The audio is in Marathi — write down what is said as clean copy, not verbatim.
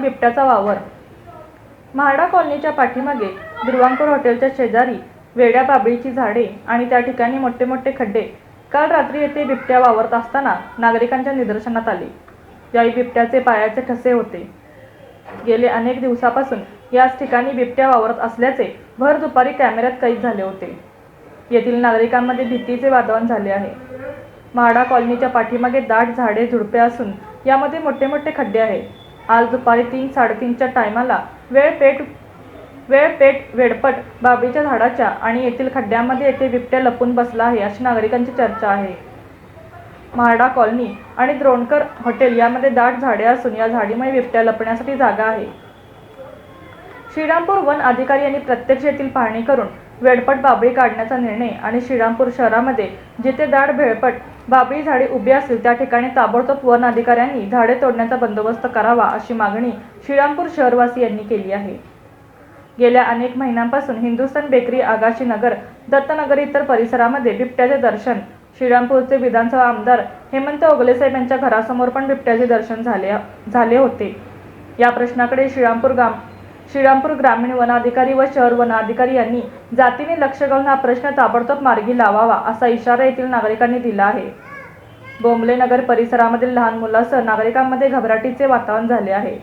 बिबट्याचा वावर। म्हाडा कॉलनीच्या पाठीमागे दुर्वांकूर हॉटेलच्या शेजारी वेड्या बाभळीची झाडे आणि त्या ठिकाणी मोठे मोठे खड्डे काल रात्री येथे बिबट्या वावरत असताना नागरिकांच्या निदर्शनात आले। यावेळी बिबट्याचे पायाचे ठसे होते। गेले अनेक दिवसापासून याच ठिकाणी बिबट्या वावरत असल्याचे भर दुपारी कॅमेऱ्यात कैद झाले होते। येथील नागरिकांमध्ये भीतीचे वातावरण झाले आहे। म्हाडा कॉलनीच्या पाठीमागे दाट झाडे झुडपे असून यामध्ये मोठे मोठे खड्डे आहेत। आज दुपारी 3-3:30च्या टायमाला वेडपट बाभळीच्या झाडाच्या आणि येथील खड्ड्यामध्ये येथे बिबट्या लपून बसला आहे अशी नागरिकांची चर्चा आहे। म्हाडा कॉलनी आणि द्रोणकर हॉटेल यामध्ये दाट झाडे असून या झाडीमुळे बिबट्या लपण्यासाठी जागा आहे। श्रीरामपूर वन अधिकारी यांनी प्रत्यक्ष येथील पाहणी करून वेडपट बाभळी काढण्याचा निर्णय आणि श्रीरामपूर शहरामध्ये जिथे दाट भेळपट बाभळी झाडे उभी असतील त्या ठिकाणी ताबडतोब वन अधिकाऱ्यांनी झाडे तोडण्याचा बंदोबस्त करावा अशी मागणी श्रीरामपूर शहरवासी यांनी केली आहे। गेल्या अनेक महिन्यांपासून हिंदुस्थान बेकरी, आगाशी नगर, दत्तनगर इतर परिसरामध्ये बिबट्याचे दर्शन, श्रीरामपूरचे विधानसभा आमदार हेमंत ओगलेसाहेब यांच्या घरासमोर पण बिबट्याचे दर्शन झाले होते। या प्रश्नाकडे श्रीरामपूर ग्रामीण वनाधिकारी व शहर वनाधिकारी यांनी जातीने लक्ष घालून हा प्रश्न ताबडतोब मार्गी लावावा असा इशारा येथील नागरिकांनी दिला आहे। बोंबले नगर परिसरामधील लहान मुलांसह नागरिकांमध्ये घबराटीचे वातावरण झाले आहे।